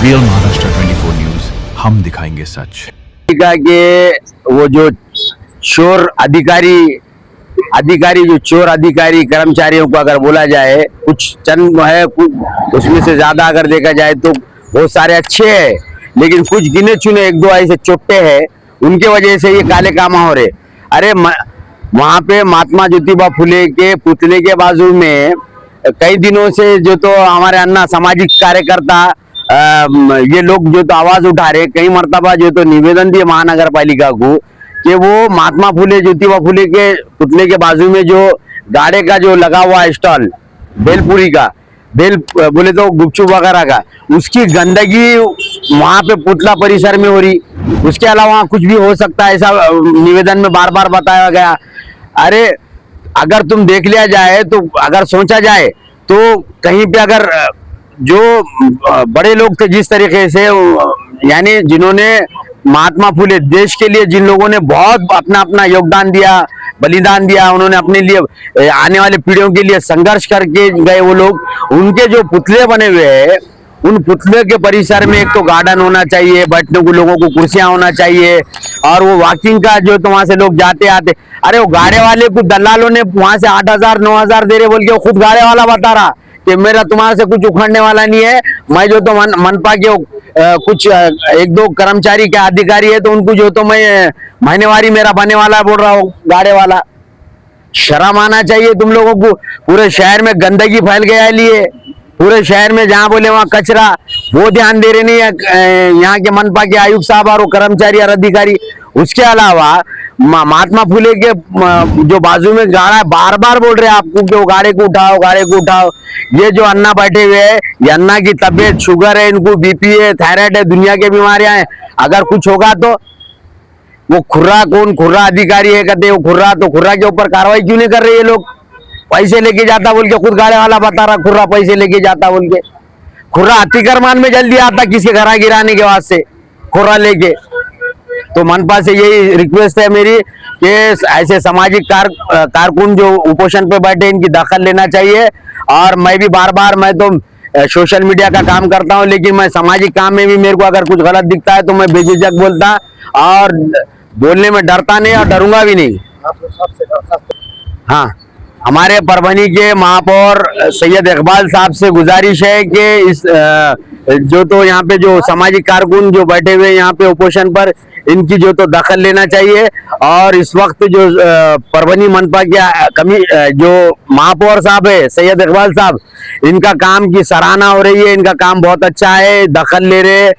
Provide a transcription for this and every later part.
Real Maharashtra 24 news, हम दिखाएंगे सच। के वो जो चोर अधिकारी जो चोर अधिकारी कर्मचारियों को अगर बोला जाए, कुछ चंद है, कुछ उसमें से ज्यादा अगर देखा जाए तो बहुत सारे अच्छे हैं, लेकिन कुछ गिने चुने एक दो ऐसे चोट्टे हैं, उनके वजह से ये काले काम हो रहे। अरे वहां पे महात्मा ज्योतिबा फुले के पुतले के बाजू में कई दिनों से जो तो हमारे अन्ना सामाजिक कार्यकर्ता ये लोग जो तो आवाज उठा रहे, कई मर्तबा जो तो निवेदन दिए महानगर पालिका को कि वो महात्मा फुले ज्योतिबा फुले के पुतले के बाजू में जो गाड़े का जो लगा हुआ है स्टॉल, भेलपुरी का, भेल बोले तो गुपचुप वगैरह का, उसकी गंदगी वहां पे पुतला परिसर में हो रही। उसके अलावा कुछ भी हो सकता है, ऐसा निवेदन में बार बार बताया गया। अरे अगर तुम देख लिया जाए तो, अगर सोचा जाए तो कहीं पे अगर जो बड़े लोग थे जिस तरीके से, यानी जिन्होंने महात्मा फुले देश के लिए, जिन लोगों ने बहुत अपना अपना योगदान दिया, बलिदान दिया, उन्होंने अपने लिए आने वाले पीढ़ियों के लिए संघर्ष करके गए वो लोग, उनके जो पुतले बने हुए हैं, उन पुतले के परिसर में एक तो गार्डन होना चाहिए, बैठने को लोगों को कुर्सियां होना चाहिए, और वो वॉकिंग का जो तो वहां से लोग जाते आते। अरे वो गाड़े वाले को दलालों ने वहां से 8,000 9,000 दे रहे बोल के खुद गाड़े वाला बता रहा कि मेरा तुम्हारे से कुछ उखड़ने वाला नहीं है। मैं जो तो मनपा के कुछ एक दो कर्मचारी के अधिकारी है, तो उनको जो तो मैं महीनेवारी मेरा बने वाला बोल रहा हूँ गाड़े वाला। शर्म आना चाहिए तुम लोगों को। पूरे शहर में गंदगी फैल गया लिए, पूरे शहर में जहां बोले वहां कचरा, वो ध्यान दे रहे नहीं है यहाँ के मनपा के आयुक्त साहब और कर्मचारी और अधिकारी। उसके अलावा महात्मा फुले के जो बाजू में गाड़ा, बार बार बोल रहे हैं आपको कि वो गाड़े को उठाओ, गाड़े को उठाओ। ये जो अन्ना बैठे हुए हैं, ये अन्ना की तबीयत, शुगर है, इनको बीपी है, थायराइड है, दुनिया की बीमारियां हैं। अगर कुछ होगा तो वो खुर्रा, कौन खुर्रा अधिकारी है कहते वो खुर्रा, तो खुर्रा के ऊपर कार्रवाई क्यों नहीं कर रहे ये लोग? पैसे लेके जाता बोल के खुद गाड़े वाला बता रहा, खुर्रा पैसे लेके जाता बोल के। खुर्रा अतिक्रमण में जल्दी आता किसके घर गिराने के वास्ते, खुर्रा लेके। तो मनपा से यही रिक्वेस्ट है मेरी कि ऐसे सामाजिक कारकुन जो उपोषण पे बैठे, इनकी दखल लेना चाहिए। और मैं भी बार बार, मैं तो सोशल मीडिया का काम करता हूं, लेकिन मैं सामाजिक काम में भी मेरे को अगर कुछ गलत दिखता है तो मैं बेझिझक बोलता, और बोलने में डरता नहीं और डरूंगा भी नहीं। हाँ, हमारे परभनी के महापौर सैयद इकबाल साहब से गुजारिश है कि इस जो तो यहाँ पे जो सामाजिक कारकुन जो बैठे हुए यहाँ पे उपोषण पर, इनकी जो तो दखल लेना चाहिए। और इस वक्त जो परभनी मनपा के जो महापौर साहब है सैयद इकबाल साहब, इनका काम की सराहना हो रही है, इनका काम बहुत अच्छा है, दखल ले रहे,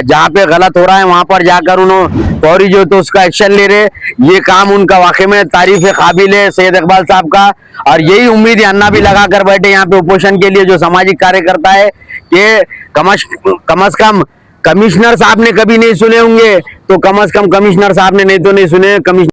जहाँ पे गलत हो रहा है वहां पर जाकर उन्होंने फौरी जो तो उसका एक्शन ले रहे। ये काम उनका वाकई में तारीफ काबिल है सैयद इकबाल साहब का। और यही उम्मीद अन्ना भी लगा कर बैठे यहाँ पे उपोषण के लिए जो सामाजिक कार्यकर्ता है कि कम से कम कमिश्नर साहब ने कभी नहीं सुने होंगे, तो कम से कम कमिश्नर साहब ने नहीं तो नहीं सुने, कमिश्नर